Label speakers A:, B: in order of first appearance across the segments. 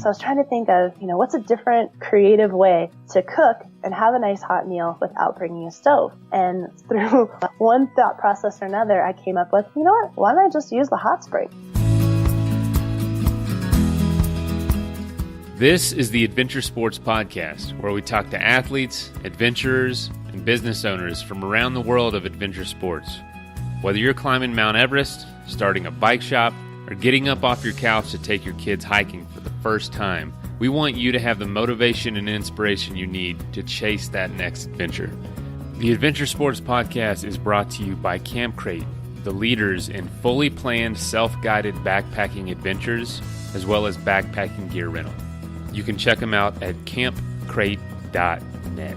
A: So I was trying to think of, what's a different creative way to cook and have a nice hot meal without bringing a stove. And through one thought process or another, I came up with, why don't I just use the hot spring?
B: This is the Adventure Sports Podcast, where we talk to athletes, adventurers, and business owners from around the world of adventure sports. Whether you're climbing Mount Everest, starting a bike shop, or getting up off your couch to take your kids hiking for the first time, we want you to have the motivation and inspiration you need to chase that next adventure. The Adventure Sports Podcast is brought to you by Camp Crate, the leaders in fully planned self-guided backpacking adventures, as well as backpacking gear rental. You can check them out at campcrate.net.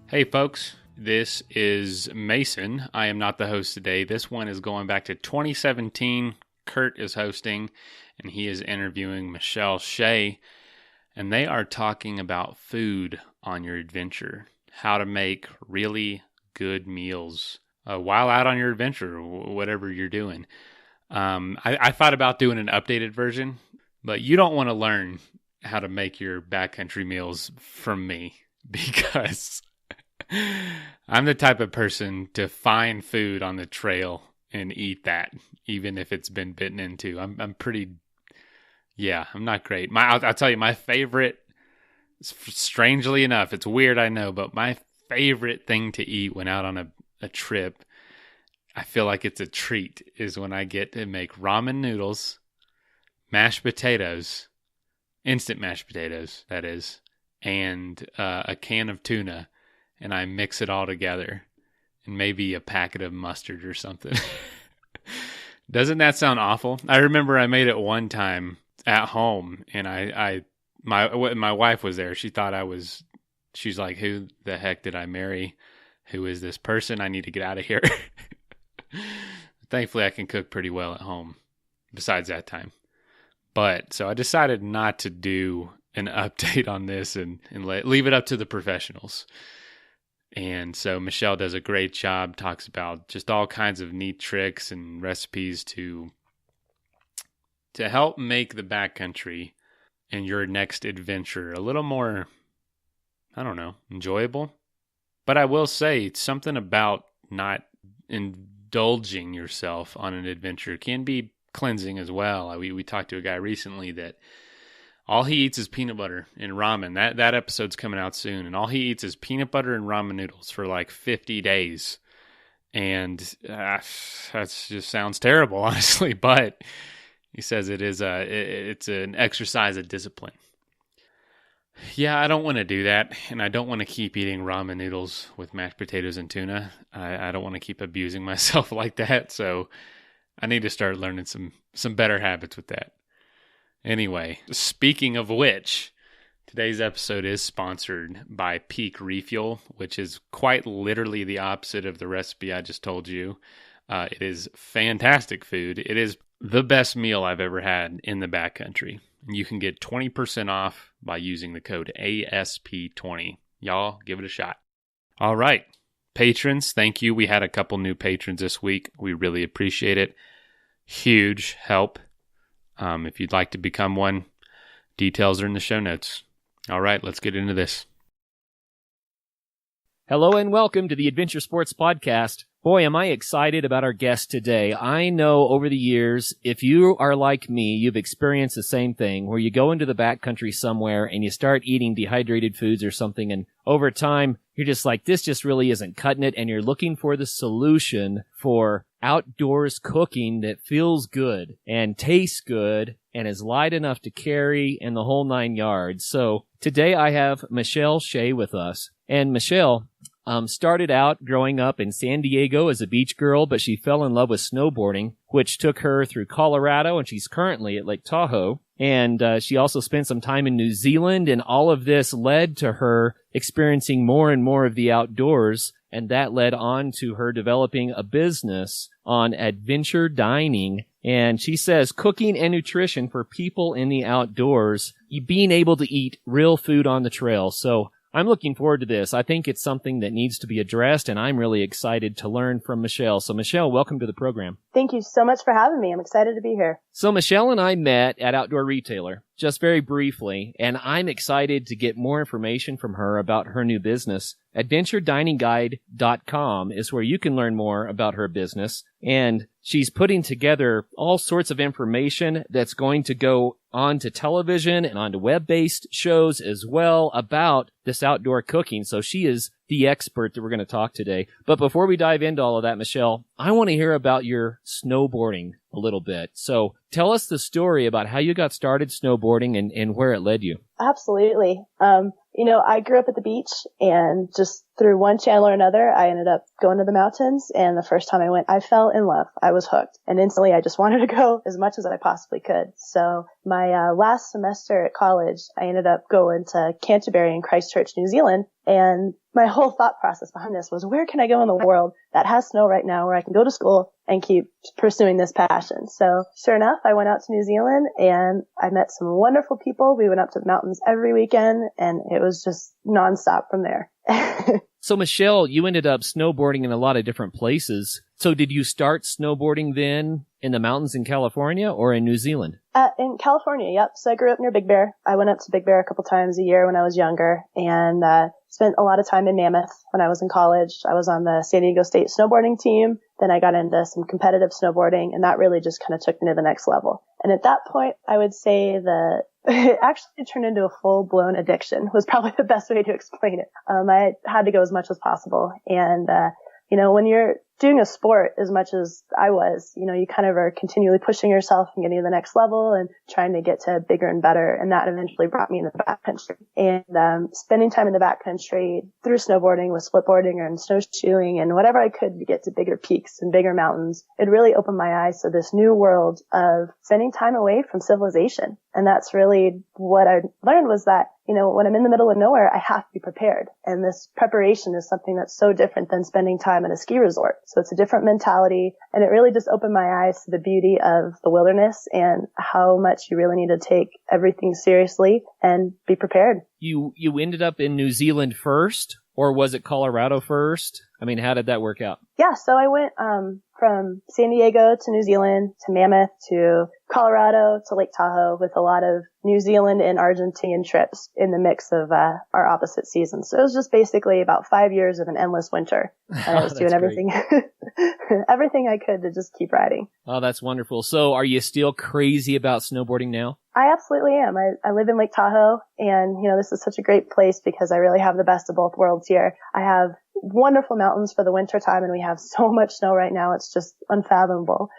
B: Hey folks, this is Mason. I am not the host today. This one is going back to 2017. Kurt is hosting, and he is interviewing Shea, and they are talking about food on your adventure. How to make really good meals while out on your adventure, whatever you're doing. I thought about doing an updated version, but you don't want to learn how to make your backcountry meals from me, because I'm the type of person to find food on the trail and eat that, even if it's been bitten into. I'm not great. I'll tell you, my favorite, strangely enough, it's weird, I know, but my favorite thing to eat when out on a trip, I feel like it's a treat, is when I get to make ramen noodles, mashed potatoes, instant mashed potatoes, that is, and a can of tuna, and I mix it all together, and maybe a packet of mustard or something. Doesn't that sound awful? I remember I made it one time at home, and my wife was there. She thought she's like, who the heck did I marry? Who is this person? I need to get out of here. Thankfully, I can cook pretty well at home besides that time. So I decided not to do an update on this and leave it up to the professionals. And so Michelle does a great job, talks about just all kinds of neat tricks and recipes to help make the backcountry and your next adventure a little more, enjoyable. But I will say, it's something about not indulging yourself on an adventure can be cleansing as well. We talked to a guy recently that all he eats is peanut butter and ramen. That episode's coming out soon, and all he eats is peanut butter and ramen noodles for like 50 days. And that just sounds terrible, honestly, but he says it's an exercise of discipline. Yeah, I don't want to do that, and I don't want to keep eating ramen noodles with mashed potatoes and tuna. I don't want to keep abusing myself like that, so I need to start learning some better habits with that. Anyway, speaking of which, today's episode is sponsored by Peak Refuel, which is quite literally the opposite of the recipe I just told you. It is fantastic food. It is the best meal I've ever had in the backcountry. You can get 20% off by using the code ASP20. Y'all, give it a shot. All right. Patrons, thank you. We had a couple new patrons this week. We really appreciate it. Huge help. If you'd like to become one, details are in the show notes. All right, let's get into this.
C: Hello and welcome to the Adventure Sports Podcast. Boy, am I excited about our guest today. I know over the years, if you are like me, you've experienced the same thing where you go into the backcountry somewhere and you start eating dehydrated foods or something, and over time, you're just like, this just really isn't cutting it, and you're looking for the solution for outdoors cooking that feels good and tastes good and is light enough to carry and the whole 9 yards. So today I have Shea with us. And Michelle started out growing up in San Diego as a beach girl, but she fell in love with snowboarding, which took her through Colorado, and she's currently at Lake Tahoe. And she also spent some time in New Zealand, and all of this led to her experiencing more and more of the outdoors, and that led on to her developing a business on adventure dining. And she says cooking and nutrition for people in the outdoors, being able to eat real food on the trail. So I'm looking forward to this. I think it's something that needs to be addressed, and I'm really excited to learn from Michelle. So, Michelle, welcome to the program.
A: Thank you so much for having me. I'm excited to be here.
C: So, Michelle and I met at Outdoor Retailer, just very briefly, and I'm excited to get more information from her about her new business. AdventureDiningGuide.com is where you can learn more about her business, and she's putting together all sorts of information that's going to go onto television and onto web-based shows as well about this outdoor cooking. So she is the expert that we're going to talk today. But before we dive into all of that, Michelle, I want to hear about your snowboarding a little bit. So tell us the story about how you got started snowboarding and where it led you.
A: Absolutely. I grew up at the beach, and just through one channel or another, I ended up going to the mountains. And the first time I went, I fell in love. I was hooked. And instantly, I just wanted to go as much as I possibly could. So my last semester at college, I ended up going to Canterbury in Christchurch, New Zealand. And my whole thought process behind this was, where can I go in the world that has snow right now where I can go to school and keep pursuing this passion? So sure enough, I went out to New Zealand and I met some wonderful people. We went up to the mountains every weekend, and it was just nonstop from there.
C: So, Michelle, you ended up snowboarding in a lot of different places. So did you start snowboarding then in the mountains in California or in New Zealand?
A: In California, yep. So I grew up near Big Bear. I went up to Big Bear a couple times a year when I was younger, and spent a lot of time in Mammoth when I was in college. I was on the San Diego State snowboarding team. Then I got into some competitive snowboarding, and that really just kind of took me to the next level. And at that point, I would say that it actually turned into a full-blown addiction was probably the best way to explain it. I had to go as much as possible. And, when you're doing a sport as much as I was, you kind of are continually pushing yourself and getting to the next level and trying to get to bigger and better. And that eventually brought me into the backcountry. And spending time in the backcountry through snowboarding with splitboarding and snowshoeing and whatever I could to get to bigger peaks and bigger mountains, it really opened my eyes to this new world of spending time away from civilization. And that's really what I learned was that, when I'm in the middle of nowhere, I have to be prepared. And this preparation is something that's so different than spending time at a ski resort. So it's a different mentality, and it really just opened my eyes to the beauty of the wilderness and how much you really need to take everything seriously and be prepared.
C: You ended up in New Zealand first, or was it Colorado first? I mean, how did that work out?
A: Yeah, so I went from San Diego to New Zealand to Mammoth to Colorado to Lake Tahoe with a lot of New Zealand and Argentine trips in the mix of our opposite seasons. So it was just basically about 5 years of an endless winter. And I was doing everything everything I could to just keep riding.
C: Oh, that's wonderful. So are you still crazy about snowboarding now?
A: I absolutely am. I live in Lake Tahoe, and, this is such a great place because I really have the best of both worlds here. I have wonderful mountains for the winter time, and we have so much snow right now. It's just unfathomable.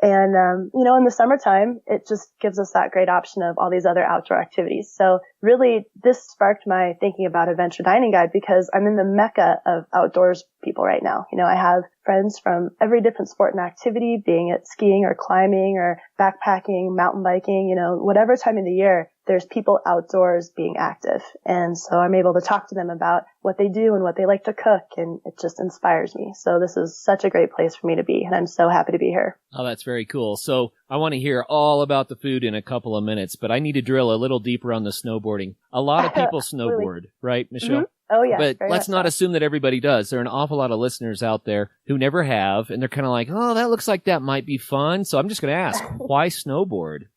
A: And, in the summertime, it just gives us that great option of all these other outdoor activities. So really, this sparked my thinking about Adventure Dining Guide because I'm in the mecca of outdoors people right now. I have friends from every different sport and activity, being it skiing or climbing or backpacking, mountain biking, whatever time of the year, there's people outdoors being active. And so I'm able to talk to them about what they do and what they like to cook, and it just inspires me. So this is such a great place for me to be, and I'm so happy to be here.
C: Oh, that's very cool. So I want to hear all about the food in a couple of minutes, but I need to drill a little deeper on the snowboarding. A lot of people snowboard, right, Michelle?
A: Mm-hmm. Oh, yeah.
C: But let's not assume that everybody does. There are an awful lot of listeners out there who never have, and they're kind of like, oh, that looks like that might be fun. So I'm just going to ask, why snowboard?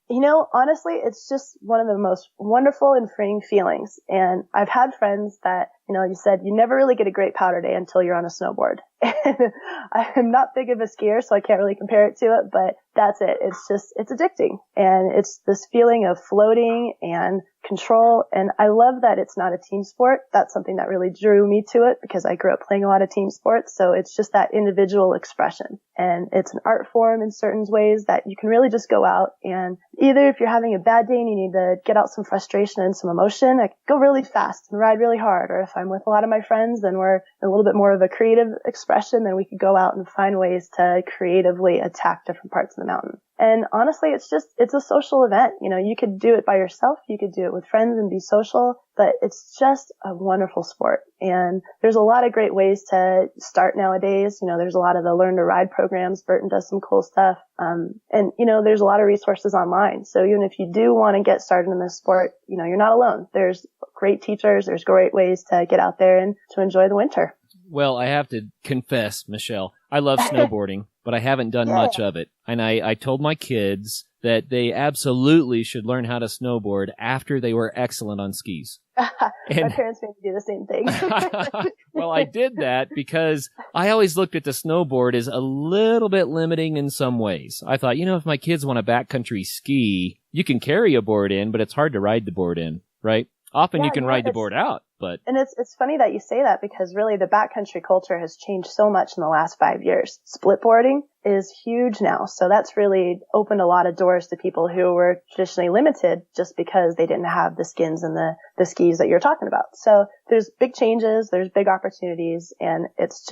A: Honestly, it's just one of the most wonderful and freeing feelings. And I've had friends that, you said you never really get a great powder day until you're on a snowboard. And I'm not big of a skier, so I can't really compare it to it, but that's it. It's addicting. And it's this feeling of floating and control. And I love that it's not a team sport. That's something that really drew me to it because I grew up playing a lot of team sports. So it's just that individual expression. And it's an art form in certain ways that you can really just go out and either if you're having a bad day and you need to get out some frustration and some emotion, I can go really fast and ride really hard. Or if I'm with a lot of my friends, then we're a little bit more of a creative expression, then we could go out and find ways to creatively attack different parts of the mountain. And honestly, it's a social event. You could do it by yourself. You could do it with friends and be social, but it's just a wonderful sport. And there's a lot of great ways to start nowadays. There's a lot of the Learn to Ride programs. Burton does some cool stuff. And there's a lot of resources online. So even if you do want to get started in this sport, you're not alone. There's great teachers. There's great ways to get out there and to enjoy the winter.
C: Well, I have to confess, Michelle, I love snowboarding, but I haven't done much of it. And I told my kids that they absolutely should learn how to snowboard after they were excellent on skis.
A: My parents made me do the same thing.
C: Well, I did that because I always looked at the snowboard as a little bit limiting in some ways. I thought, if my kids want to backcountry ski, you can carry a board in, but it's hard to ride the board in, right? Often you can ride the board out, but...
A: And it's funny that you say that because really the backcountry culture has changed so much in the last 5 years. Split boarding is huge now. So that's really opened a lot of doors to people who were traditionally limited just because they didn't have the skins and the skis that you're talking about. So there's big changes, there's big opportunities, and it's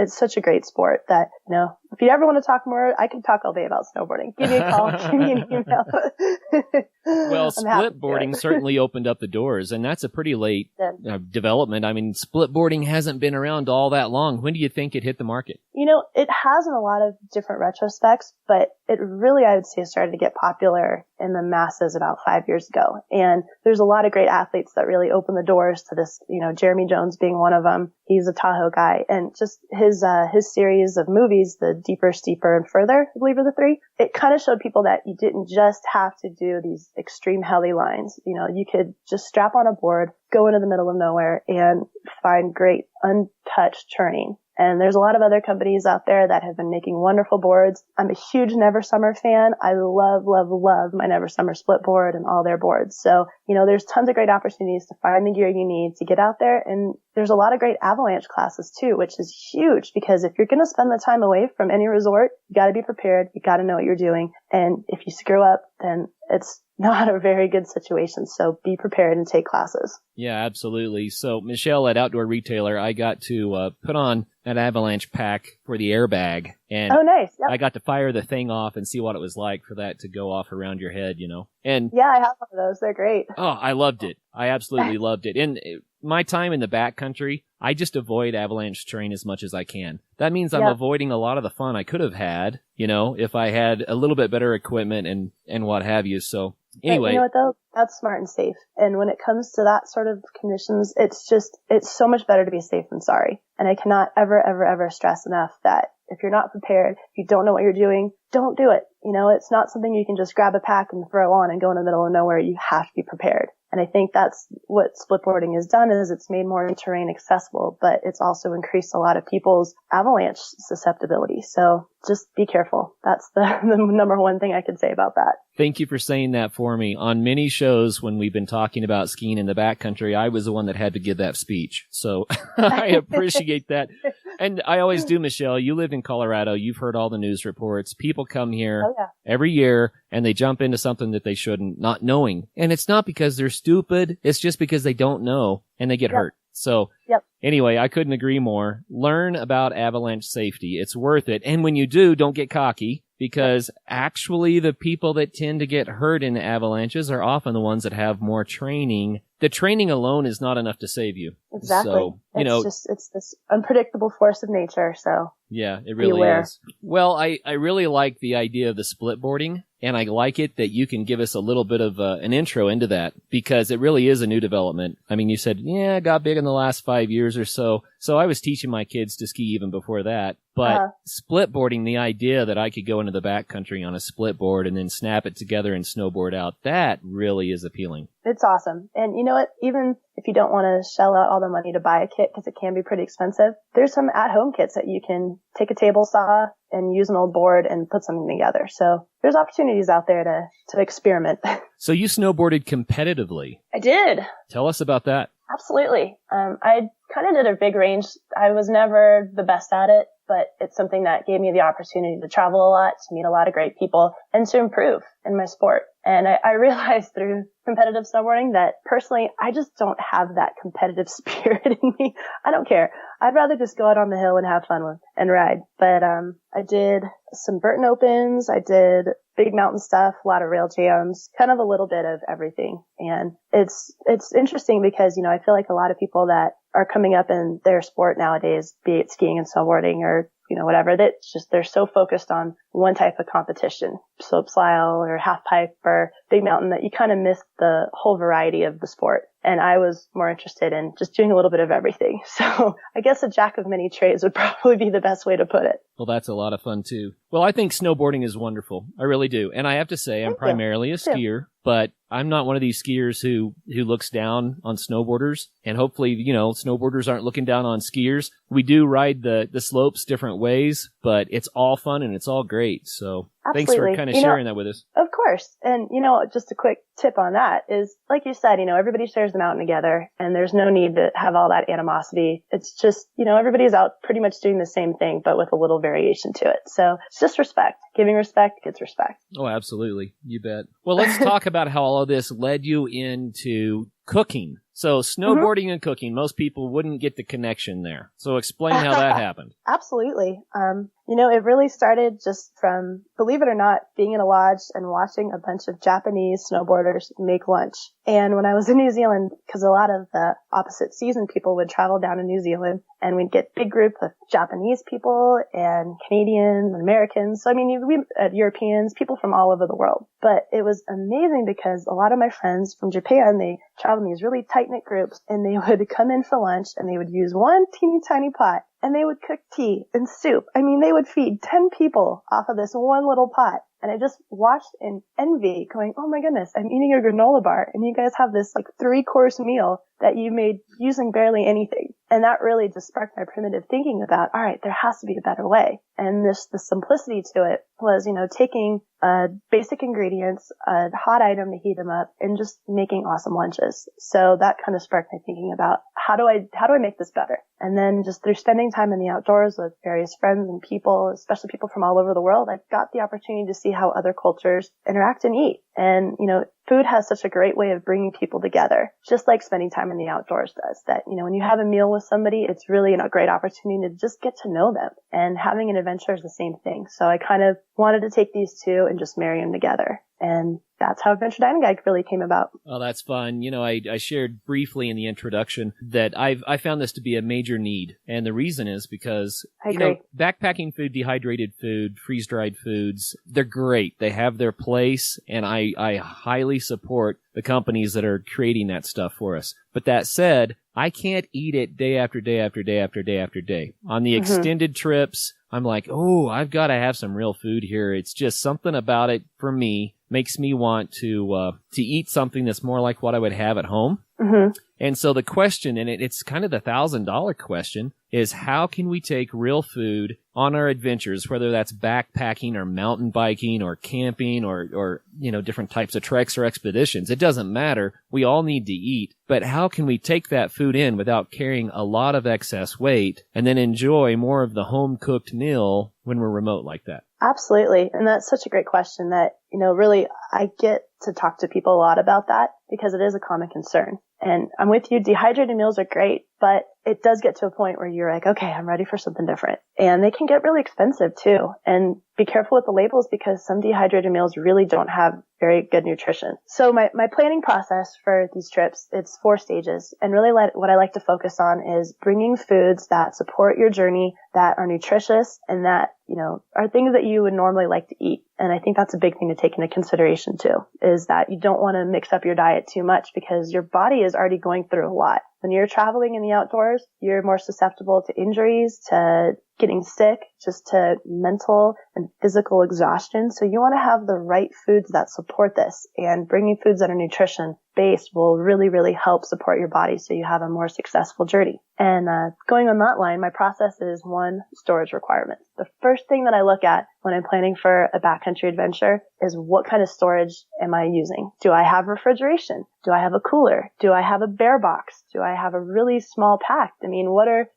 A: such a great sport that, if you ever want to talk more, I can talk all day about snowboarding. Give me a call, give me an email.
C: Well, split boarding certainly opened up the doors, and that's a pretty late development. I mean, split boarding hasn't been around all that long. When do you think it hit the market?
A: It has in a lot of different retrospects, but it really, I would say, started to get popular in the masses about 5 years ago. And there's a lot of great athletes that really opened the doors to this, Jeremy Jones being one of them. He's a Tahoe guy, and just his series of movies, the Deeper, Steeper, and Further, I believe are the three. It kind of showed people that you didn't just have to do these extreme heli lines. You could just strap on a board, go into the middle of nowhere, and find great untouched turning. And there's a lot of other companies out there that have been making wonderful boards. I'm a huge Never Summer fan. I love, love, love my Never Summer split board and all their boards. So, there's tons of great opportunities to find the gear you need to get out there. And there's a lot of great avalanche classes too, which is huge because if you're going to spend the time away from any resort, you got to be prepared. You got to know what you're doing. And if you screw up, then it's not a very good situation. So be prepared and take classes.
C: Yeah, absolutely. So Michelle at Outdoor Retailer, I got to put on that avalanche pack for the airbag. And
A: oh, nice. Yep.
C: I got to fire the thing off and see what it was like for that to go off around your head, And
A: yeah, I have one of those. They're great.
C: Oh, I loved it. I absolutely loved it. In my time in the backcountry, I just avoid avalanche terrain as much as I can. That means I'm avoiding a lot of the fun I could have had, if I had a little bit better equipment and what have you. So anyway.
A: But you know what though? That's smart and safe. And when it comes to that sort of conditions, it's so much better to be safe than sorry. And I cannot ever, ever, ever stress enough that if you're not prepared, if you don't know what you're doing, don't do it. It's not something you can just grab a pack and throw on and go in the middle of nowhere. You have to be prepared. And I think that's what splitboarding has done is it's made more terrain accessible, but it's also increased a lot of people's avalanche susceptibility. So just be careful. That's the number one thing I could say about that.
C: Thank you for saying that for me. On many shows when we've been talking about skiing in the backcountry, I was the one that had to give that speech. So I appreciate that. And I always do, Michelle. You lived in Colorado. You've heard all the news reports. People come here every year and they jump into something that they shouldn't, not knowing. And it's not because they're stupid. It's just because they don't know and they get hurt. So anyway, I couldn't agree more. Learn about avalanche safety. It's worth it. And when you do, don't get cocky because actually the people that tend to get hurt in avalanches are often the ones that have more training. The training alone is not enough to save you.
A: Exactly.
C: So,
A: it's this unpredictable force of nature. So
C: yeah, it really is. Well, I really like the idea of the split boarding, and I like it that you can give us a little bit of an intro into that because it really is a new development. I mean, you said, it got big in the last 5 years or so. So I was teaching my kids to ski even before that. But split boarding, the idea that I could go into the backcountry on a split board and then snap it together and snowboard out, that really is appealing.
A: It's awesome. And you know what? Even if you don't want to shell out all the money to buy a kit because it can be pretty expensive, there's some at-home kits that you can take a table saw and use an old board and put something together. So there's opportunities out there to experiment.
C: So you snowboarded competitively.
A: I did.
C: Tell us about that.
A: Absolutely. I kind of did a big range. I was never the best at it, but it's something that gave me the opportunity to travel a lot, to meet a lot of great people, and to improve in my sport. And I realized through competitive snowboarding that personally, I just don't have that competitive spirit in me. I don't care. I'd rather just go out on the hill and have fun and ride. But I did some Burton Opens. I did big mountain stuff, a lot of rail jams, kind of a little bit of everything. And it's interesting because, I feel like a lot of people that are coming up in their sport nowadays, be it skiing and snowboarding or whatever, that's just, they're so focused on one type of competition, slope style or half pipe or big mountain, that you kind of miss the whole variety of the sport. And I was more interested in just doing a little bit of everything. So I guess a jack of many trades would probably be the best way to put it.
C: Well, that's a lot of fun too. Well, I think snowboarding is wonderful. I really do. And I have to say, I'm primarily a skier, but I'm not one of these skiers who looks down on snowboarders. And hopefully, snowboarders aren't looking down on skiers. We do ride the slopes different ways, but it's all fun and it's all great. So
A: Absolutely.
C: Thanks for kind of sharing that with us.
A: Of course. And, just a quick tip on that is, like you said, everybody shares the mountain together and there's no need to have all that animosity. It's just, everybody's out pretty much doing the same thing, but with a little variation to it. So it's just respect. Giving respect gets respect.
C: Oh, absolutely. You bet. Well, let's talk about how all of this led you into cooking. So snowboarding and cooking, most people wouldn't get the connection there. So explain how that happened.
A: Absolutely. It really started just from, believe it or not, being in a lodge and watching a bunch of Japanese snowboarders make lunch. And when I was in New Zealand, because a lot of the opposite season people would travel down to New Zealand, and we'd get big group of Japanese people and Canadians and Americans. So, we had Europeans, people from all over the world. But it was amazing because a lot of my friends from Japan, they traveled in these really tight-knit groups, and they would come in for lunch, and they would use one teeny tiny pot, and they would cook tea and soup. They would feed 10 people off of this one little pot. And I just watched in envy going, oh my goodness, I'm eating a granola bar and you guys have this 3-course meal that you made using barely anything. And that really just sparked my primitive thinking about, all right, there has to be a better way. And the simplicity to it was, taking basic ingredients, a hot item to heat them up, and just making awesome lunches. So that kind of sparked my thinking about how do I make this better? And then just through spending time in the outdoors with various friends and people, especially people from all over the world, I got the opportunity to see how other cultures interact and eat. And, food has such a great way of bringing people together, just like spending time in the outdoors does. That, when you have a meal with somebody, it's really a great opportunity to just get to know them. And having an adventure is the same thing. So I kind of wanted to take these two and just marry them together. And that's how Adventure Dining Guide really came about.
C: Oh, that's fun. I shared briefly in the introduction that I found this to be a major need. And the reason is because, backpacking food, dehydrated food, freeze-dried foods, they're great. They have their place, and I highly support the companies that are creating that stuff for us. But that said, I can't eat it day after day after day after day after day. On the extended trips, I'm like, oh, I've got to have some real food here. It's just something about it for me makes me want to eat something that's more like what I would have at home. Mm-hmm. And so the question, and it's kind of the $1,000 question, is how can we take real food on our adventures, whether that's backpacking or mountain biking or camping or different types of treks or expeditions. It doesn't matter. We all need to eat. But how can we take that food in without carrying a lot of excess weight and then enjoy more of the home-cooked meal when we're remote like that?
A: Absolutely. And that's such a great question that, really I get to talk to people a lot about that because it is a common concern. And I'm with you. Dehydrated meals are great, but it does get to a point where you're like, okay, I'm ready for something different. And they can get really expensive too. And be careful with the labels because some dehydrated meals really don't have very good nutrition. So my planning process for these trips, it's 4 stages. And really what I like to focus on is bringing foods that support your journey, that are nutritious, and that, are things that you would normally like to eat. And I think that's a big thing to take into consideration too, is that you don't want to mix up your diet too much because your body is already going through a lot. When you're traveling in the outdoors, you're more susceptible to injuries, to getting sick, just to mental and physical exhaustion. So you want to have the right foods that support this, and bringing foods that are nutrition based will really, really help support your body so you have a more successful journey. And going on that line, my process is 1, storage requirements. The first thing that I look at when I'm planning for a backcountry adventure is what kind of storage am I using? Do I have refrigeration? Do I have a cooler? Do I have a bear box? Do I have a really small pack?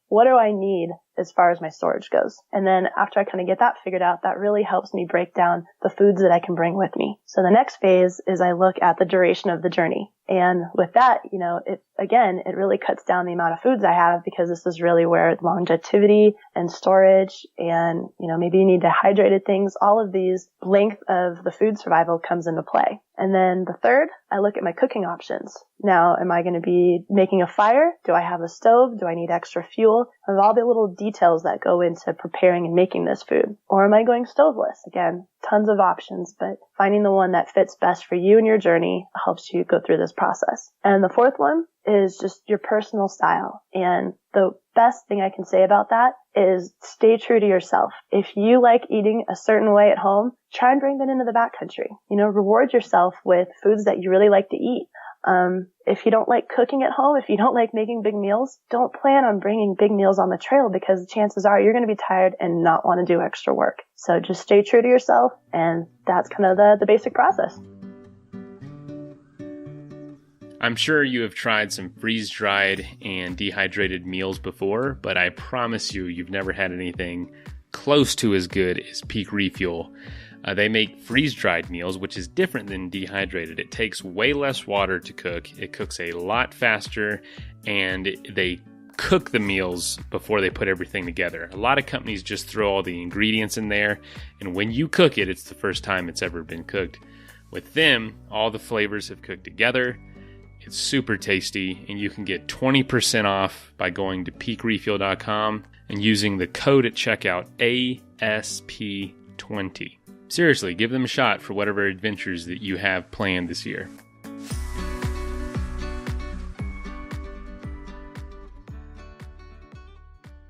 A: What do I need as far as my storage goes? And then after I kind of get that figured out, that really helps me break down the foods that I can bring with me. So the next phase is I look at the duration of the journey. And with that, it really cuts down the amount of foods I have because this is really where longevity and storage and, maybe you need dehydrated things, all of these length of the food survival comes into play. And then the third I look at my cooking options. Now, am I going to be making a fire? Do I have a stove? Do I need extra fuel? Of all the little details that go into preparing and making this food. Or am I going stoveless? Again, tons of options, but finding the one that fits best for you and your journey helps you go through this process. And the fourth one is just your personal style. And the best thing I can say about that is stay true to yourself. If you like eating a certain way at home, try and bring that into the backcountry. Reward yourself with foods that you really like to eat. If you don't like cooking at home, if you don't like making big meals, don't plan on bringing big meals on the trail because chances are you're going to be tired and not want to do extra work. So just stay true to yourself, and that's kind of the basic process.
B: I'm sure you have tried some freeze-dried and dehydrated meals before, but I promise you've never had anything close to as good as Peak Refuel. They make freeze-dried meals, which is different than dehydrated. It takes way less water to cook. It cooks a lot faster, and they cook the meals before they put everything together. A lot of companies just throw all the ingredients in there, and when you cook it, it's the first time it's ever been cooked. With them, all the flavors have cooked together. It's super tasty, and you can get 20% off by going to peakrefuel.com and using the code at checkout ASP20. Seriously, give them a shot for whatever adventures that you have planned this year.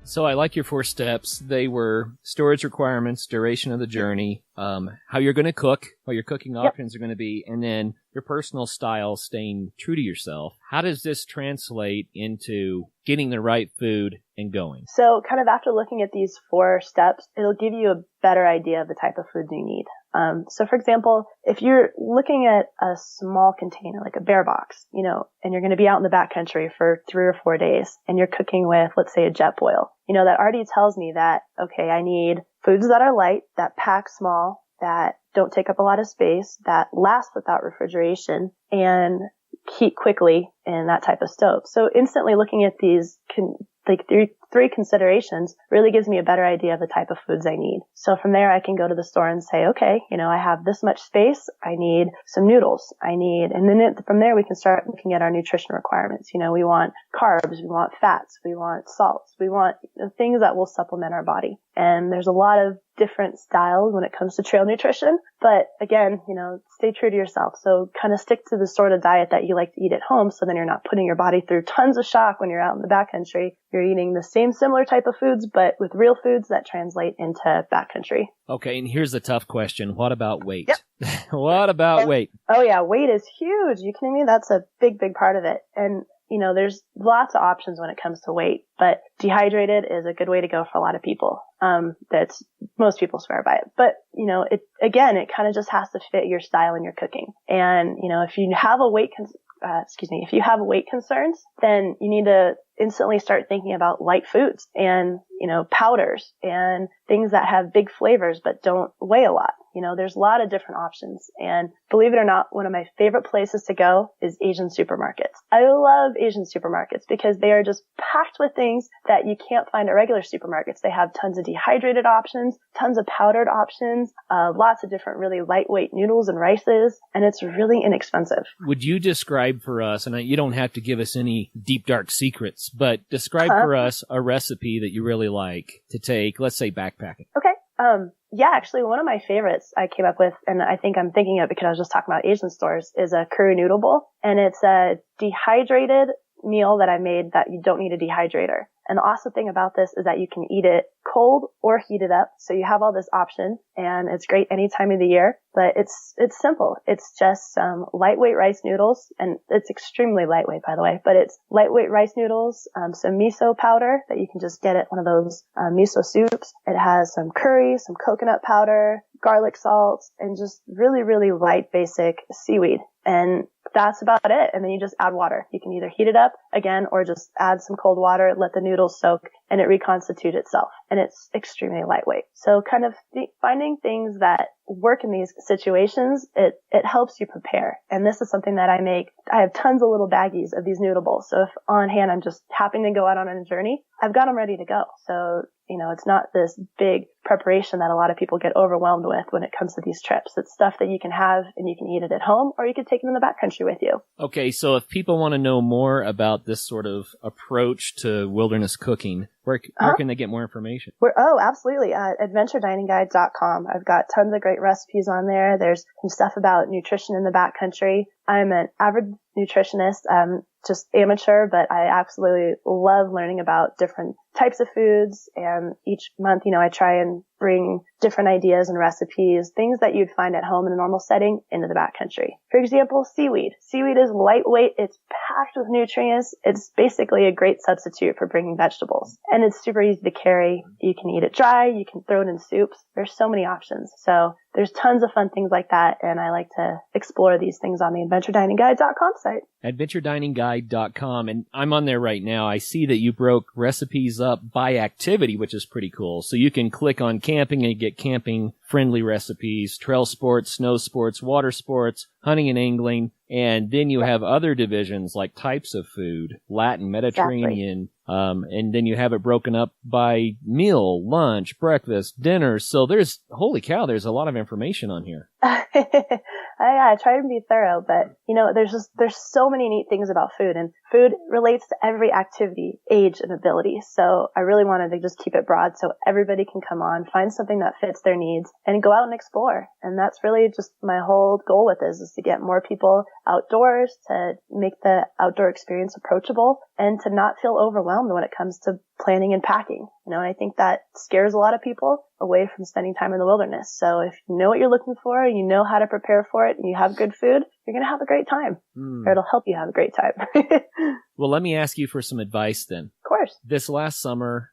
C: So I like your 4 steps. They were storage requirements, duration of the journey, how you're going to cook, what your cooking options are going to be, and then your personal style, staying true to yourself. How does this translate into getting the right food and going?
A: So kind of after looking at these 4 steps, it'll give you a better idea of the type of food you need. So for example, if you're looking at a small container, like a bear box, and you're going to be out in the backcountry for 3 or 4 days and you're cooking with, let's say, a jet boil, that already tells me that, okay, I need foods that are light, that pack small, that don't take up a lot of space, that last without refrigeration, and heat quickly in that type of stove. So instantly looking at these three considerations really gives me a better idea of the type of foods I need. So from there, I can go to the store and say, okay, I have this much space. I need some noodles. And then from there, we can start looking at our nutrition requirements. We want carbs, we want fats, we want salts, we want things that will supplement our body. And there's a lot of different styles when it comes to trail nutrition. But again, stay true to yourself. So kind of stick to the sort of diet that you like to eat at home. So then you're not putting your body through tons of shock when you're out in the backcountry. You're eating the same similar type of foods, but with real foods that translate into backcountry.
C: Okay. And here's the tough question. What about weight?
A: Yep.
C: What about weight?
A: Oh yeah. Weight is huge. You kidding me? That's a big, big part of it. And there's lots of options when it comes to weight, but dehydrated is a good way to go for a lot of people. Most people swear by it, but it kind of just has to fit your style and your cooking. And, if you have weight concerns, then you need to instantly start thinking about light foods and, powders and things that have big flavors but don't weigh a lot. There's a lot of different options. And believe it or not, one of my favorite places to go is Asian supermarkets. I love Asian supermarkets because they are just packed with things that you can't find at regular supermarkets. They have tons of dehydrated options, tons of powdered options, lots of different really lightweight noodles and rices, and it's really inexpensive.
C: Would you describe for us, and you don't have to give us any deep, dark secrets, but describe for us a recipe that you really like to take, let's say backpacking.
A: Okay. Yeah, actually one of my favorites I came up with, and I think I'm thinking of because I was just talking about Asian stores, is a curry noodle bowl. And it's a dehydrated meal that I made that you don't need a dehydrator. And the awesome thing about this is that you can eat it cold or heat it up. So you have all this option, and it's great any time of the year, but it's simple. It's just some lightweight rice noodles, and it's extremely lightweight, by the way, but it's lightweight rice noodles, some miso powder that you can just get at one of those miso soups. It has some curry, some coconut powder, garlic salt, and just really, really light basic seaweed. And that's about it. And then you just add water. You can either heat it up again or just add some cold water, let the noodles soak, and it reconstitute itself. And it's extremely lightweight. So kind of finding things that work in these situations, it helps you prepare. And this is something that I make. I have tons of little baggies of these noodle bowls. So if on hand I'm just happening to go out on a journey, I've got them ready to go. So, It's not this big preparation that a lot of people get overwhelmed with when it comes to these trips. It's stuff that you can have and you can eat it at home, or you can take it in the backcountry with you.
C: Okay, so if people want to know more about this sort of approach to wilderness cooking, where can they get more information?
A: Absolutely. AdventureDiningGuide.com. I've got tons of great recipes on there. There's some stuff about nutrition in the backcountry. I'm an avid nutritionist. Just amateur, but I absolutely love learning about different types of foods. And each month, I try and bring different ideas and recipes, things that you'd find at home in a normal setting, into the backcountry. For example, seaweed. Seaweed is lightweight. It's packed with nutrients. It's basically a great substitute for bringing vegetables. And it's super easy to carry. You can eat it dry. You can throw it in soups. There's so many options. So there's tons of fun things like that. And I like to explore these things on the AdventureDiningGuide.com site.
C: AdventureDiningGuide.com. And I'm on there right now. I see that you broke recipes up by activity, which is pretty cool. So you can click on camping and get camping friendly recipes, trail sports, snow sports, water sports, hunting and angling. And then you have other divisions like types of food, Latin, Mediterranean. Exactly. And then you have it broken up by meal, lunch, breakfast, dinner. So holy cow, there's a lot of information on here.
A: I try to be thorough, but there's so many neat things about food, and food relates to every activity, age, and ability. So I really wanted to just keep it broad so everybody can come on, find something that fits their needs, and go out and explore. And that's really just my whole goal with this, is to get more people outdoors, to make the outdoor experience approachable, and to not feel overwhelmed when it comes to planning and packing. And I think that scares a lot of people away from spending time in the wilderness. So if you know what you're looking for, you know how to prepare for it, and you have good food, you're going to have a great time. Or it'll help you have a great time.
C: Well, let me ask you for some advice then.
A: Of course.
C: This last summer,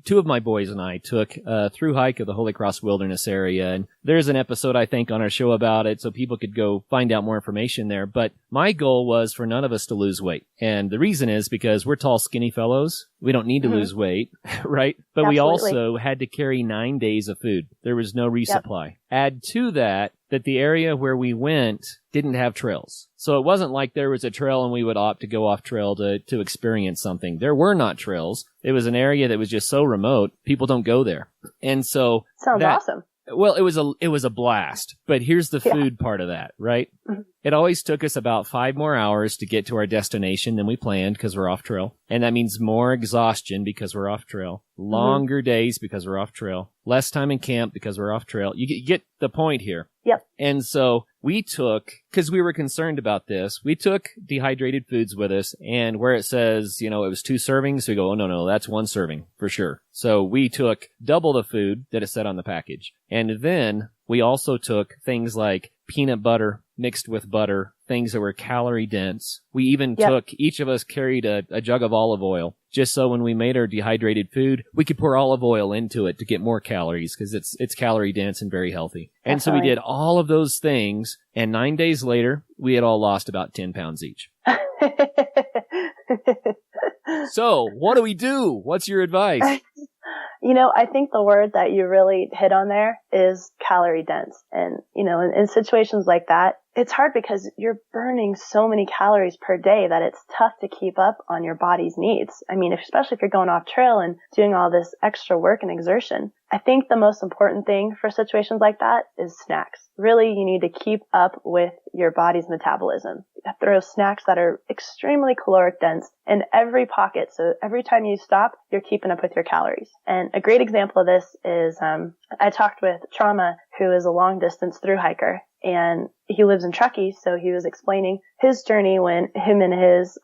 C: two of my boys and I took a through hike of the Holy Cross Wilderness area. And there's an episode, I think, on our show about it, so people could go find out more information there. But my goal was for none of us to lose weight. And the reason is because we're tall, skinny fellows. We don't need to lose weight, right? But
A: Absolutely.
C: We also had to carry 9 days of food. There was no resupply. Yep. Add to that the area where we went didn't have trails. So it wasn't like there was a trail and we would opt to go off trail to experience something. There were not trails. It was an area that was just so remote, people don't go there. And so
A: sounds awesome.
C: Well, it was a blast, but here's the food part of that, right? Mm-hmm. It always took us about 5 more hours to get to our destination than we planned because we're off trail. And that means more exhaustion because we're off trail, longer days because we're off trail, less time in camp because we're off trail. You get the point here.
A: Yep.
C: And so we took, because we were concerned about this, we took dehydrated foods with us, and where it says, it was 2 servings, we go, oh, no, that's 1 serving for sure. So we took double the food that it said on the package. And then we also took things like peanut butter mixed with butter, things that were calorie dense. We even each of us carried a jug of olive oil, just so when we made our dehydrated food, we could pour olive oil into it to get more calories, because it's calorie dense and very healthy. And so we did all of those things, and 9 days later, we had all lost about 10 pounds each. So, what do we do? What's your advice?
A: I think the word that you really hit on there is calorie dense. And, in situations like that, it's hard because you're burning so many calories per day that it's tough to keep up on your body's needs. I mean, especially if you're going off trail and doing all this extra work and exertion. I think the most important thing for situations like that is snacks. Really, you need to keep up with your body's metabolism. Throw snacks that are extremely caloric dense in every pocket. So every time you stop, you're keeping up with your calories. And a great example of this is, I talked with Trauma, who is a long distance through hiker, and he lives in Truckee. So he was explaining his journey when him and his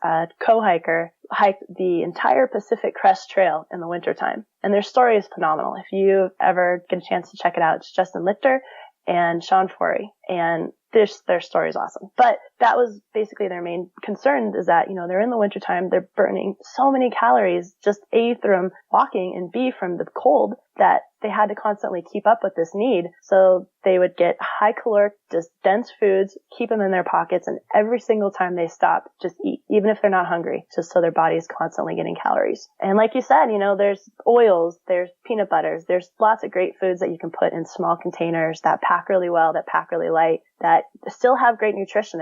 A: co-hiker hiked the entire Pacific Crest Trail in the wintertime. And their story is phenomenal. If you ever get a chance to check it out, it's Justin Lichter and Sean Forey. And their story is awesome. But that was basically their main concern, is that, they're in the wintertime, they're burning so many calories, just A, from walking, and B, from the cold, that they had to constantly keep up with this need. So they would get high caloric, just dense foods, keep them in their pockets, and every single time they stop, just eat, even if they're not hungry, just so their body's constantly getting calories. And like you said, there's oils, there's peanut butters, there's lots of great foods that you can put in small containers that pack really well, that pack really light, that still have great nutrition,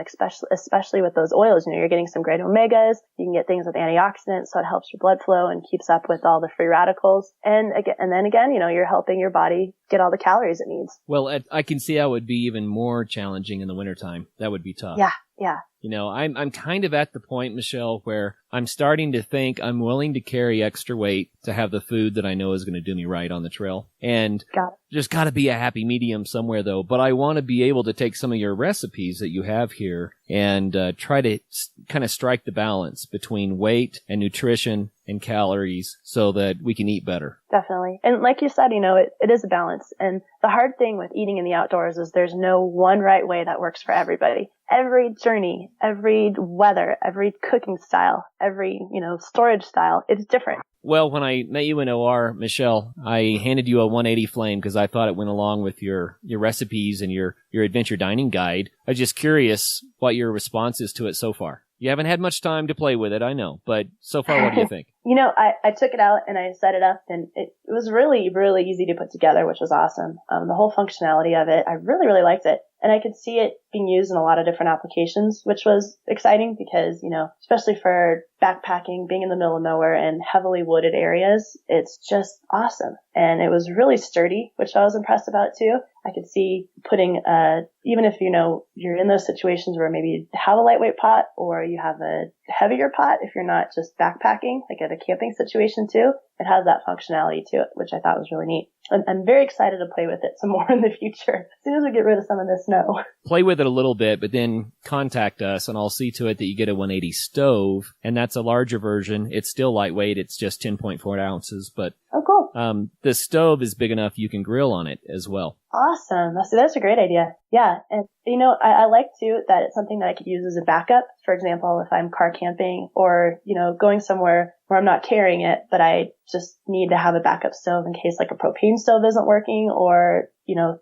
A: especially with those oils. You're getting some great omegas. You can get things with antioxidants, so it helps your blood flow and keeps up with all the free radicals. And then again, you're helping your body get all the calories it needs.
C: Well, I can see how it would be even more challenging in the wintertime. That would be tough.
A: Yeah.
C: I'm kind of at the point, Michelle, where I'm starting to think I'm willing to carry extra weight to have the food that I know is going to do me right on the trail. And there's got to be a happy medium somewhere, though. But I want to be able to take some of your recipes that you have here and try to kind of strike the balance between weight and nutrition and calories so that we can eat better.
A: Definitely. And like you said, it is a balance. And the hard thing with eating in the outdoors is there's no one right way that works for everybody. Every journey, every weather, every cooking style, every, storage style, it's different.
C: Well, when I met you in OR, Michelle, I handed you a 180 flame because I thought it went along with your recipes and your adventure dining guide. I was just curious what your response is to it so far. You haven't had much time to play with it, I know, but so far, what do you think?
A: I took it out and I set it up, and it was really, really easy to put together, which was awesome. The whole functionality of it, I really, really liked it. And I could see it being used in a lot of different applications, which was exciting because, especially for backpacking, being in the middle of nowhere and heavily wooded areas, it's just awesome. And it was really sturdy, which I was impressed about too. I could see putting, even if, you're in those situations where maybe you have a lightweight pot or you have a heavier pot, if you're not just backpacking, like at a camping situation too, it has that functionality to it, which I thought was really neat. And I'm very excited to play with it some more in the future, as soon as we get rid of some of this snow.
C: Play with it a little bit, but then contact us and I'll see to it that you get a 180 stove, and that's a larger version. It's still lightweight. It's just 10.4 ounces, but
A: oh, cool.
C: The stove is big enough you can grill on it as well.
A: Awesome. That's a great idea. Yeah. And, I like too that it's something that I could use as a backup. For example, if I'm car camping or, going somewhere where I'm not carrying it, but I just need to have a backup stove in case like a propane stove isn't working or,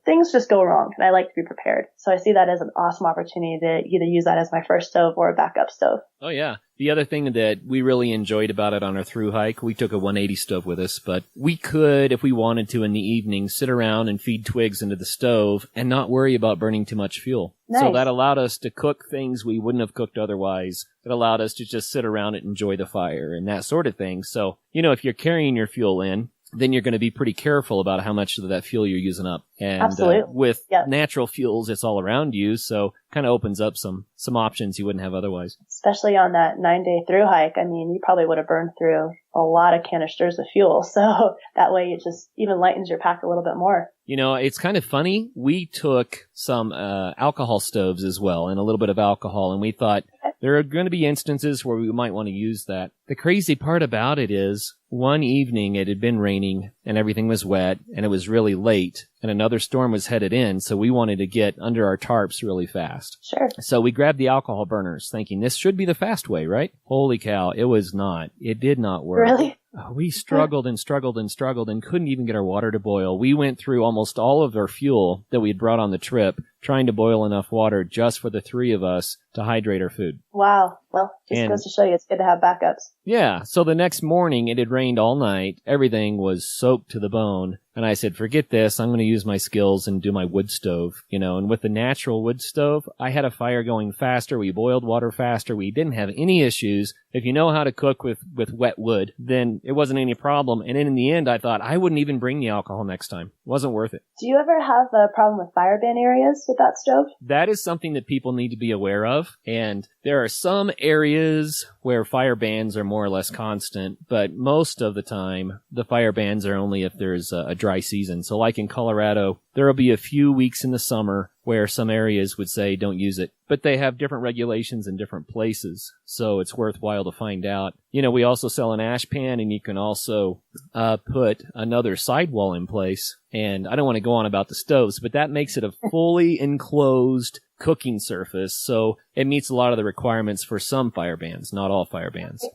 A: things just go wrong, and I like to be prepared. So I see that as an awesome opportunity to either use that as my first stove or a backup stove.
C: Oh, yeah. The other thing that we really enjoyed about it on our thru hike, we took a 180 stove with us, but we could, if we wanted to in the evening, sit around and feed twigs into the stove and not worry about burning too much fuel.
A: Nice.
C: So that allowed us to cook things we wouldn't have cooked otherwise. It allowed us to just sit around and enjoy the fire and that sort of thing. So, if you're carrying your fuel in, then you're going to be pretty careful about how much of that fuel you're using up. And with natural fuels, it's all around you, so kind of opens up some options you wouldn't have otherwise.
A: Especially on that 9-day thru hike. You probably would have burned through a lot of canisters of fuel, so that way it just even lightens your pack a little bit more.
C: It's kind of funny. We took some alcohol stoves as well and a little bit of alcohol, and we thought there are going to be instances where we might want to use that. The crazy part about it is one evening it had been raining and everything was wet and it was really late and another storm was headed in, so we wanted to get under our tarps really fast.
A: Sure.
C: So we grabbed the alcohol burners thinking this should be the fast way, right? Holy cow, it was not. It did not work.
A: Really?
C: We struggled and struggled and struggled and couldn't even get our water to boil. We went through almost all of our fuel that we had brought on the trip trying to boil enough water just for the three of us to hydrate our food.
A: Wow. Well, just goes to show you it's good to have backups.
C: Yeah. So the next morning, it had rained all night. Everything was soaked to the bone. And I said, forget this. I'm going to use my skills and do my wood stove, and with the natural wood stove, I had a fire going faster. We boiled water faster. We didn't have any issues. If you know how to cook with wet wood, then it wasn't any problem. And then in the end, I thought I wouldn't even bring the alcohol next time. It wasn't worth it.
A: Do you ever have a problem with fire ban areas with that stove?
C: That is something that people need to be aware of. And there are some areas where fire bans are more or less constant, but most of the time, the fire bans are only if there's a dry season. So like in Colorado, there will be a few weeks in the summer where some areas would say don't use it, but they have different regulations in different places. So it's worthwhile to find out. We also sell an ash pan, and you can also put another sidewall in place. And I don't want to go on about the stoves, but that makes it a fully enclosed cooking surface. So it meets a lot of the requirements for some fire bans, not all fire bans.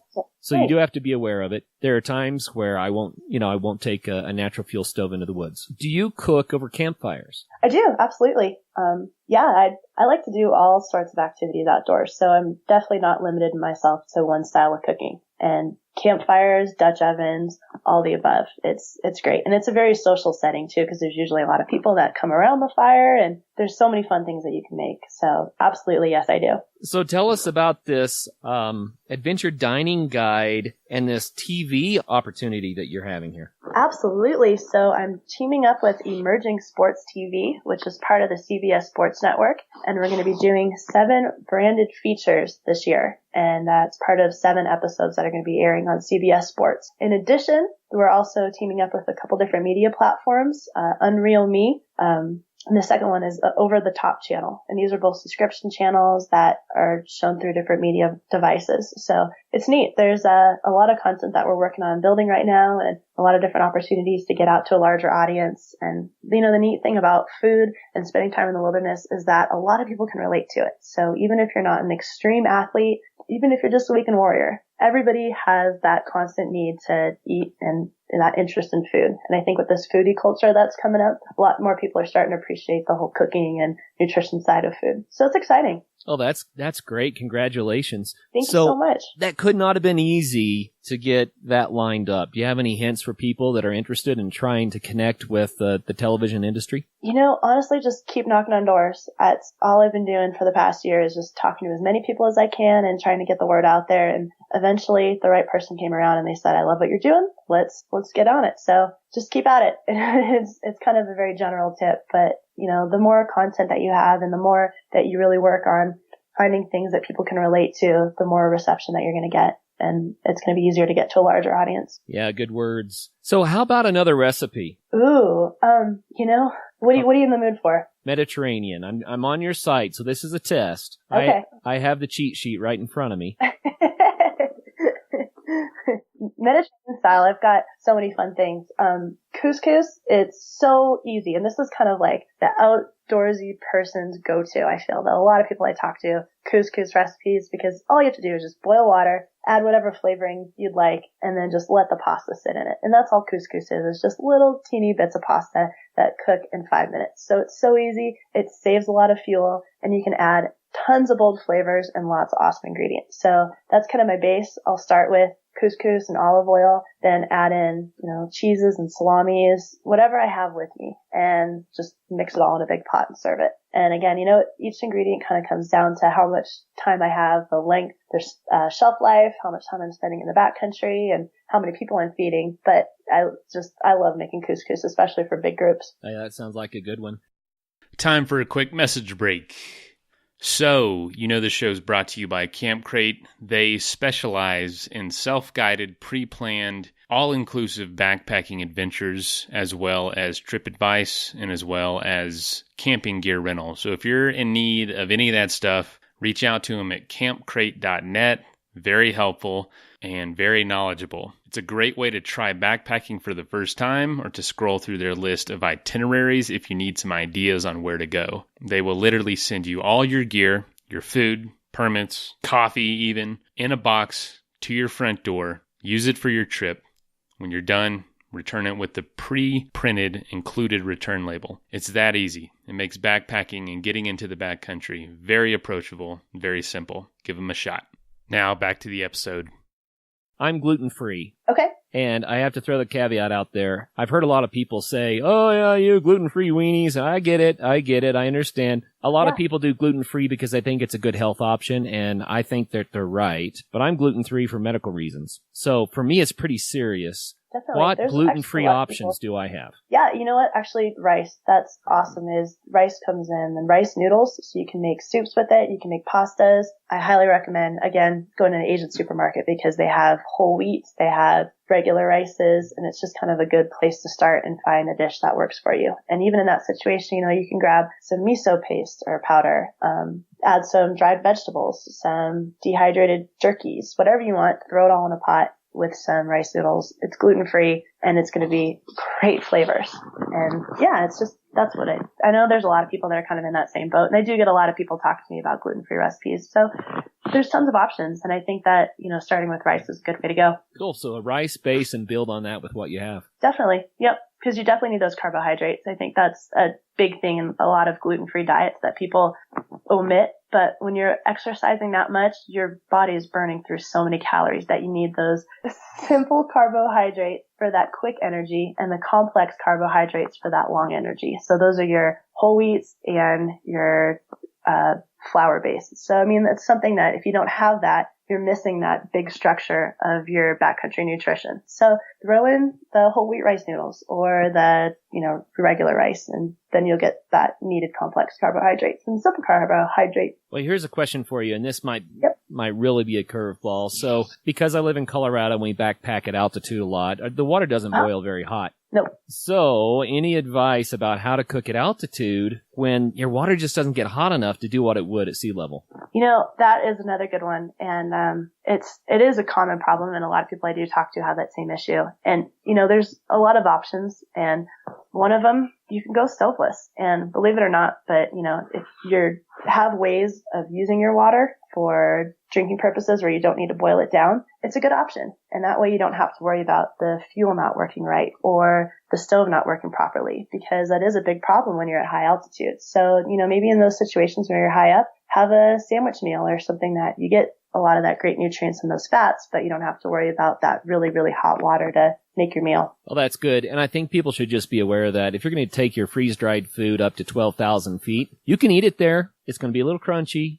C: So you do have to be aware of it. There are times where I won't take a natural fuel stove into the woods. Do you cook over campfires?
A: I do, absolutely. Yeah, I like to do all sorts of activities outdoors, so I'm definitely not limited myself to one style of cooking. And campfires, Dutch ovens, all the above. It's great. And it's a very social setting too, because there's usually a lot of people that come around the fire, and there's so many fun things that you can make. So absolutely, yes, I do.
C: So tell us about this adventure dining guide and this TV opportunity that you're having here.
A: Absolutely. So I'm teaming up with Emerging Sports TV, which is part of the CBS Sports Network, and we're going to be doing 7 branded features this year. And that's part of 7 episodes that are going to be airing on CBS Sports. In addition, we're also teaming up with a couple different media platforms, Unreal Me, and the second one is Over the Top channel. And these are both subscription channels that are shown through different media devices. So it's neat. There's a lot of content that we're working on building right now, and a lot of different opportunities to get out to a larger audience. And, you know, the neat thing about food and spending time in the wilderness is that a lot of people can relate to it. So even if you're not an extreme athlete, even if you're just a weekend warrior, everybody has that constant need to eat and that interest in food. And I think with this foodie culture that's coming up, a lot more people are starting to appreciate the whole cooking and nutrition side of food. So it's exciting.
C: Oh, that's great. Congratulations.
A: Thank you so much.
C: That could not have been easy to get that lined up. Do you have any hints for people that are interested in trying to connect with the television industry?
A: You know, honestly, just keep knocking on doors. That's all I've been doing for the past year, is just talking to as many people as I can and trying to get the word out there. And eventually the right person came around and they said, I love what you're doing. Let's get on it. So just keep at it. It's kind of a very general tip, but you know, the more content that you have and the more that you really work on finding things that people can relate to, the more reception that you're going to get. And it's going to be easier to get to a larger audience.
C: Yeah, good words. So how about another recipe?
A: Ooh, you know, what are you in the mood for?
C: Mediterranean. I'm on your site, so this is a test.
A: Okay.
C: I have the cheat sheet right in front of me.
A: Mediterranean style, I've got so many fun things. Couscous, it's so easy. And this is kind of like the outdoorsy person's go-to, I feel. That a lot of people I talk to, couscous recipes, because all you have to do is just boil water, add whatever flavoring you'd like, and then just let the pasta sit in it. And that's all couscous is. It's just little teeny bits of pasta that cook in 5 minutes. So it's so easy. It saves a lot of fuel, and you can add tons of bold flavors and lots of awesome ingredients. So that's kind of my base. I'll start with couscous and olive oil, then add in, you know, cheeses and salamis, whatever I have with me, and just mix it all in a big pot and serve it. And again, you know, each ingredient kind of comes down to how much time I have, the length, there's shelf life, how much time I'm spending in the backcountry, and how many people I'm feeding. But I love making couscous, especially for big groups.
C: Yeah, that sounds like a good one.
B: Time for a quick message break. So, you know the show's brought to you by Camp Crate. They specialize in self-guided, pre-planned, all-inclusive backpacking adventures, as well as trip advice, and as well as camping gear rental. So if you're in need of any of that stuff, reach out to them at campcrate.net. Very helpful and very knowledgeable. It's a great way to try backpacking for the first time, or to scroll through their list of itineraries if you need some ideas on where to go. They will literally send you all your gear, your food, permits, coffee even, in a box to your front door. Use it for your trip. When you're done, return it with the pre-printed included return label. It's that easy. It makes backpacking and getting into the backcountry very approachable, very simple. Give them a shot. Now back to the episode.
C: I'm gluten-free.
A: Okay.
C: And I have to throw the caveat out there. I've heard a lot of people say, oh yeah, you gluten-free weenies. I get it. I understand. A lot of people do gluten-free because they think it's a good health option, and I think that they're right. But I'm gluten-free for medical reasons. So for me, it's pretty serious.
A: Definitely.
C: What
A: There's
C: gluten-free options do I have?
A: Yeah, you know what? Actually, rice. That's awesome. Is rice comes in and rice noodles, so you can make soups with it. You can make pastas. I highly recommend, again, going to an Asian supermarket because they have whole wheat, they have regular rices, and it's just kind of a good place to start and find a dish that works for you. And even in that situation, you know, you can grab some miso paste or powder, add some dried vegetables, some dehydrated jerkies, whatever you want, throw it all in a pot with some rice noodles. It's gluten-free and it's going to be great flavors. And yeah, it's just, that's what I know there's a lot of people that are kind of in that same boat. And I do get a lot of people talking to me about gluten-free recipes. So there's tons of options. And I think that, starting with rice is a good way to go.
C: Cool. So a rice base and build on that with what you have.
A: Definitely. Yep. Because you definitely need those carbohydrates. I think that's a big thing in a lot of gluten-free diets that people omit. But when you're exercising that much, your body is burning through so many calories that you need those simple carbohydrates for that quick energy and the complex carbohydrates for that long energy. So those are your whole wheats and your flour base. So, I mean, it's something that if you don't have that, you're missing that big structure of your backcountry nutrition. So throw in the whole wheat rice noodles or the, regular rice, and then you'll get that needed complex carbohydrates and simple carbohydrates.
C: Well, here's a question for you, and this might really be a curveball. So because I live in Colorado and we backpack at altitude a lot, the water doesn't boil very hot.
A: Nope.
C: So any advice about how to cook at altitude when your water just doesn't get hot enough to do what it would at sea level?
A: That is another good one. And it is a common problem, and a lot of people I do talk to have that same issue. And, there's a lot of options, and one of them, you can go stoveless. And believe it or not, but, if you have ways of using your water for drinking purposes where you don't need to boil it down, it's a good option. And that way you don't have to worry about the fuel not working right or the stove not working properly, because that is a big problem when you're at high altitude. So, maybe in those situations where you're high up, have a sandwich meal or something that you get a lot of that great nutrients and those fats, but you don't have to worry about that really, really hot water to make your meal.
C: Well, that's good. And I think people should just be aware that if you're going to take your freeze-dried food up to 12,000 feet, you can eat it there. It's going to be a little crunchy,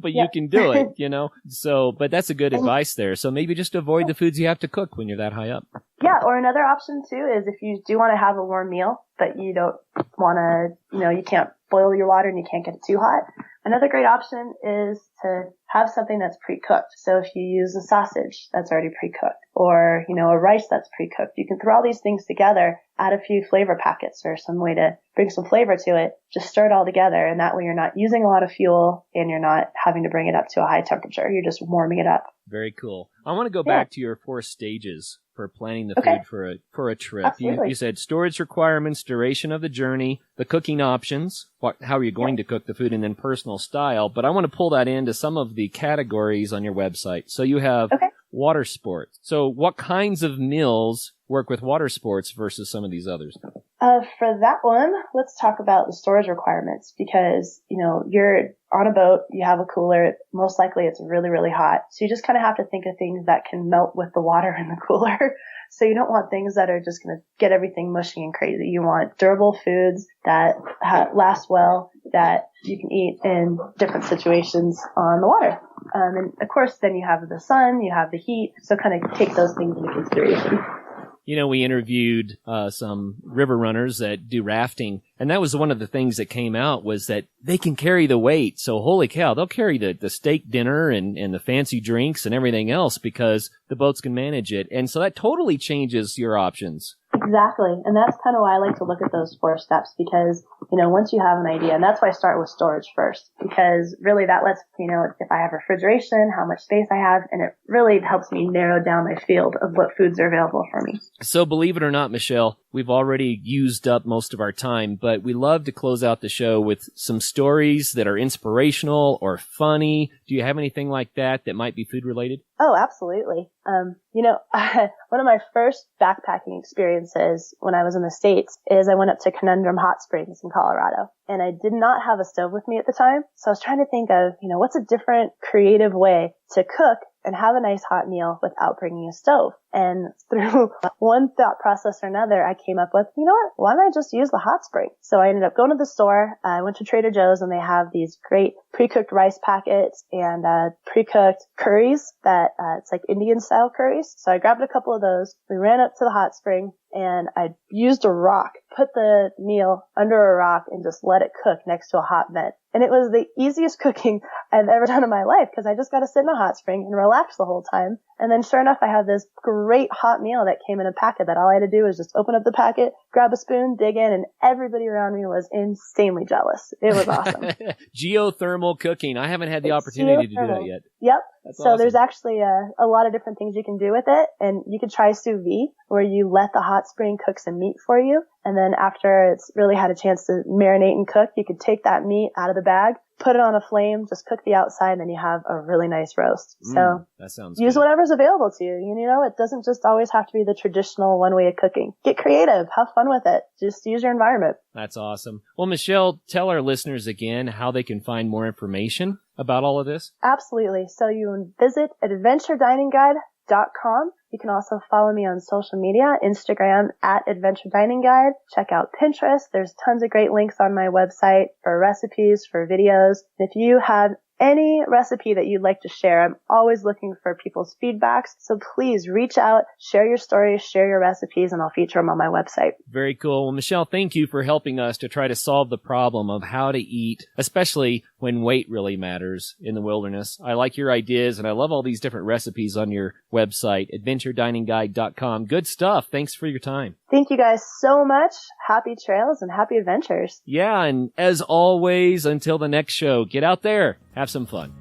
C: but you can do it, So, but that's a good advice there. So maybe just avoid the foods you have to cook when you're that high up. Yeah,
A: or another option too is if you do want to have a warm meal, but you don't want to, you can't boil your water and you can't get it too hot. Another great option is to have something that's pre-cooked. So if you use a sausage that's already pre-cooked, or, a rice that's pre-cooked, you can throw all these things together, add a few flavor packets or some way to bring some flavor to it, just stir it all together. And that way you're not using a lot of fuel and you're not having to bring it up to a high temperature. You're just warming it up.
C: Very cool. I want to go back to your 4 stages for planning the food for a trip. You said storage requirements, duration of the journey, the cooking options, how are you going to cook the food, and then personal style. But I want to pull that into some of the categories on your website. So you have water sports. So what kinds of meals work with water sports versus some of these others?
A: For that one, let's talk about the storage requirements, because, you're on a boat, you have a cooler, most likely it's really, really hot. So you just kind of have to think of things that can melt with the water in the cooler. So you don't want things that are just going to get everything mushy and crazy. You want durable foods that last well, that you can eat in different situations on the water. And of course, then you have the sun, you have the heat. So kind of take those things into consideration.
C: We interviewed some river runners that do rafting, and that was one of the things that came out was that they can carry the weight. So holy cow, they'll carry the steak dinner and the fancy drinks and everything else because the boats can manage it. And so that totally changes your options.
A: Exactly. And that's kind of why I like to look at those 4 steps, because, once you have an idea, and that's why I start with storage first, because really that lets me know if I have refrigeration, how much space I have, and it really helps me narrow down my field of what foods are available for me.
C: So believe it or not, Michelle, we've already used up most of our time, but we love to close out the show with some stories that are inspirational or funny. Do you have anything like that might be food related?
A: Oh, absolutely. One of my first backpacking experiences when I was in the States is I went up to Conundrum Hot Springs in Colorado, and I did not have a stove with me at the time. So I was trying to think of, what's a different creative way to cook and have a nice hot meal without bringing a stove. And through one thought process or another, I came up with, why don't I just use the hot spring? So I ended up going to the store. I went to Trader Joe's, and they have these great pre-cooked rice packets and pre-cooked curries that it's like Indian style curries. So I grabbed a couple of those. We ran up to the hot spring, and I used a rock, put the meal under a rock, and just let it cook next to a hot vent. And it was the easiest cooking I've ever done in my life, because I just got to sit in a hot spring and relax the whole time. And then sure enough, I had this great hot meal that came in a packet that all I had to do was just open up the packet, grab a spoon, dig in, and everybody around me was insanely jealous. It was awesome.
C: Geothermal cooking. I haven't had the opportunity to do that yet.
A: Yep.
C: That's
A: so
C: awesome.
A: There's actually a lot of different things you can do with it. And you could try sous vide, where you let the hot spring cook some meat for you. And then after it's really had a chance to marinate and cook, you could take that meat out of the bag, put it on a flame, just cook the outside, and then you have a really nice roast. So
C: that sounds
A: use
C: good.
A: whatever's available to you. You know, it doesn't just always have to be the traditional one way of cooking. Get creative. Have fun with it. Just use your environment.
C: That's awesome. Well, Michelle, tell our listeners again how they can find more information about all of this.
A: Absolutely. So you visit adventuredining.com. You can also follow me on social media, Instagram @Adventure Dining Guide. Check out Pinterest. There's tons of great links on my website for recipes, for videos. If you have any recipe that you'd like to share, I'm always looking for people's feedbacks. So please reach out, share your stories, share your recipes, and I'll feature them on my website.
C: Very cool. Well, Michelle, thank you for helping us to try to solve the problem of how to eat, especially when weight really matters in the wilderness. I like your ideas, and I love all these different recipes on your website, adventuredininguide.com. Good stuff. Thanks for your time.
A: Thank you guys so much. Happy trails and happy adventures.
C: Yeah, and as always, until the next show, get out there. Have some fun.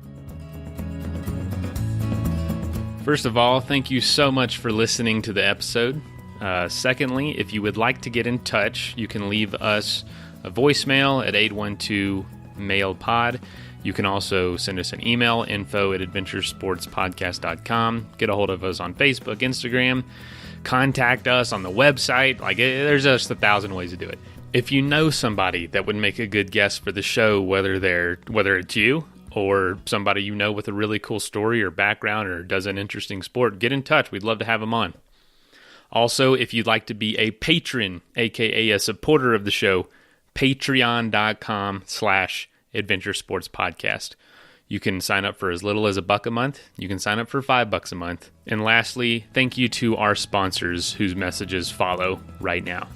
B: First of all, thank you so much for listening to the episode. Secondly, if you would like to get in touch, you can leave us a voicemail at 812-MAIL-POD. You can also send us an email, info@adventuresportspodcast.com. Get a hold of us on Facebook, Instagram. Contact us on the website. There's just 1,000 ways to do it. If you know somebody that would make a good guest for the show, whether it's you or somebody you know with a really cool story or background or does an interesting sport, get in touch. We'd love to have them on. Also, if you'd like to be a patron, aka a supporter of the show, patreon.com/Adventure Sports Podcast. You can sign up for as little as $1 a month. You can sign up for $5 a month. And lastly, thank you to our sponsors whose messages follow right now.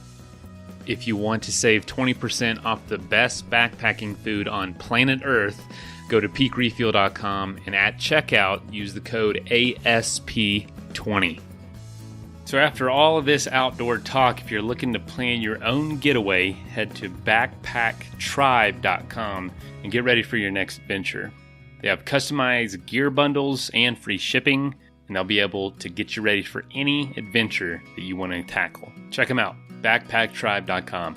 B: If you want to save 20% off the best backpacking food on planet Earth, go to peakrefuel.com and at checkout, use the code ASP20. So after all of this outdoor talk, if you're looking to plan your own getaway, head to backpacktribe.com and get ready for your next adventure. They have customized gear bundles and free shipping, and they'll be able to get you ready for any adventure that you want to tackle. Check them out, backpacktribe.com.